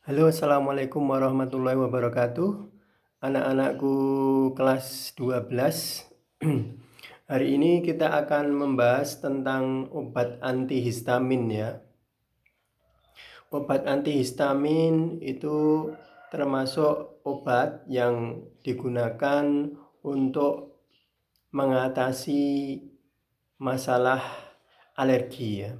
Halo, assalamualaikum warahmatullahi wabarakatuh. Anak-anakku kelas 12. Hari ini kita akan membahas tentang obat antihistamin ya. Obat antihistamin itu termasuk obat yang digunakan untuk mengatasi masalah alergi ya.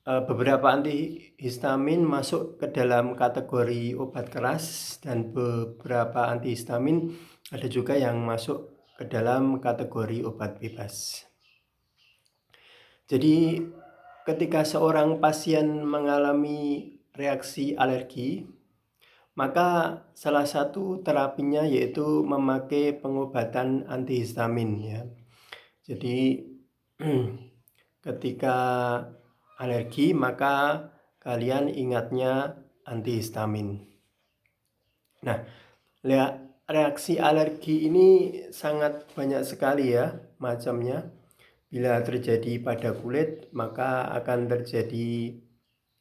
Beberapa antihistamin masuk ke dalam kategori obat keras dan beberapa antihistamin ada juga yang masuk ke dalam kategori obat bebas. Jadi ketika seorang pasien mengalami reaksi alergi, maka salah satu terapinya yaitu memakai pengobatan antihistamin ya. Jadi ketika alergi maka kalian ingatnya antihistamin. Nah, reaksi alergi ini sangat banyak sekali ya macamnya. Bila terjadi pada kulit maka akan terjadi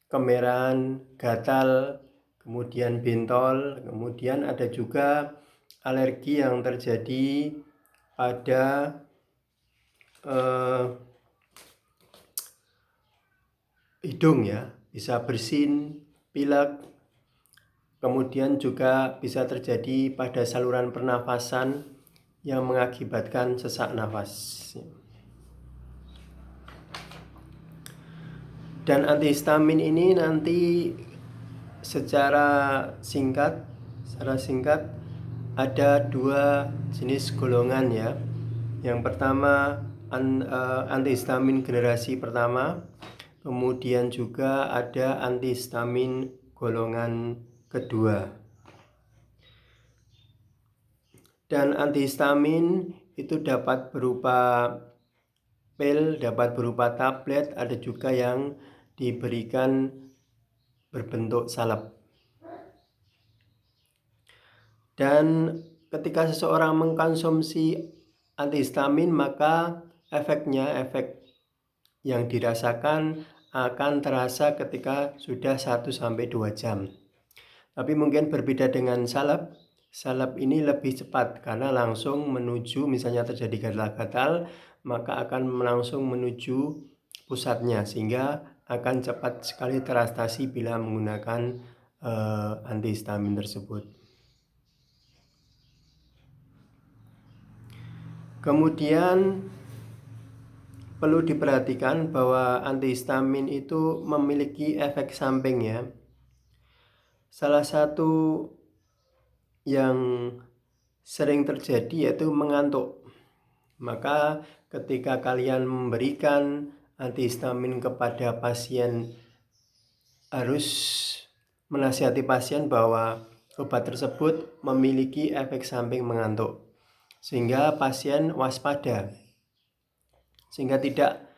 kemerahan, gatal, kemudian bentol, kemudian ada juga alergi yang terjadi pada hidung ya, bisa bersin, pilek, kemudian juga bisa terjadi pada saluran pernafasan yang mengakibatkan sesak nafas. Dan antihistamin ini nanti secara singkat ada dua jenis golongan ya. Yang pertama antihistamin generasi pertama, kemudian juga ada antihistamin golongan kedua. Dan antihistamin itu dapat berupa pil, dapat berupa tablet, ada juga yang diberikan berbentuk salep. Dan ketika seseorang mengkonsumsi antihistamin maka efek yang dirasakan akan terasa ketika sudah 1-2 jam. Tapi mungkin berbeda dengan salep. Salep ini lebih cepat karena langsung menuju, misalnya terjadi gatal-gatal, maka akan langsung menuju pusatnya sehingga akan cepat sekali teratasi bila menggunakan antihistamin tersebut. Kemudian perlu diperhatikan bahwa antihistamin itu memiliki efek samping ya. Salah satu yang sering terjadi yaitu mengantuk. Maka ketika kalian memberikan antihistamin kepada pasien, harus menasihati pasien bahwa obat tersebut memiliki efek samping mengantuk, sehingga pasien waspada, sehingga tidak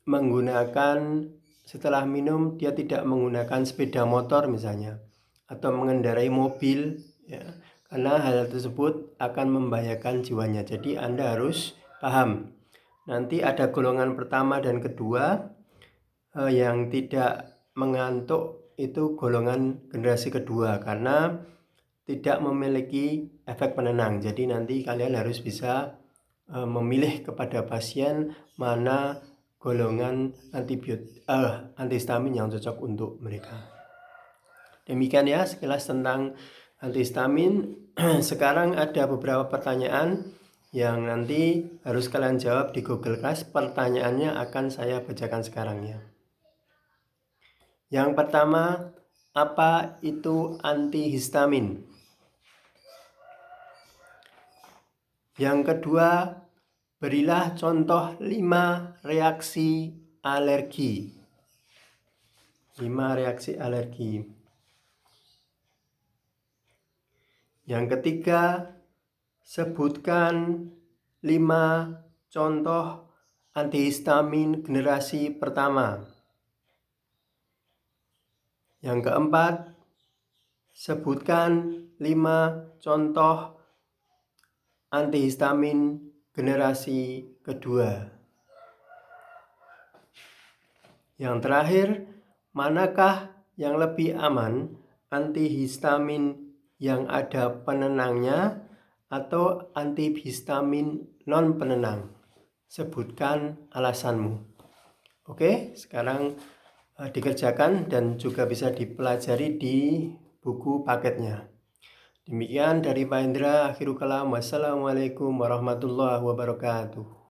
menggunakan, setelah minum dia tidak menggunakan sepeda motor misalnya, atau mengendarai mobil ya, karena hal tersebut akan membahayakan jiwanya. Jadi Anda harus paham. Nanti ada golongan pertama dan kedua. Yang tidak mengantuk itu golongan generasi kedua karena tidak memiliki efek penenang. Jadi nanti kalian harus bisa memilih kepada pasien mana golongan antihistamin yang cocok untuk mereka. Demikian ya sekilas tentang antihistamin. Sekarang ada beberapa pertanyaan yang nanti harus kalian jawab di Google Class. Pertanyaannya akan saya bacakan sekarang ya. Yang pertama, apa itu antihistamin? Yang kedua, berilah contoh 5 reaksi alergi. 5 reaksi alergi. Yang ketiga, sebutkan 5 contoh antihistamin generasi pertama. Yang keempat, sebutkan 5 contoh antihistamin generasi kedua. Yang terakhir, manakah yang lebih aman, antihistamin yang ada penenangnya atau antihistamin non penenang? Sebutkan alasanmu. Oke, sekarang dikerjakan dan juga bisa dipelajari di buku paketnya. Demikian dari Pak Indra, akhirul kalam. Wassalamualaikum warahmatullahi wabarakatuh.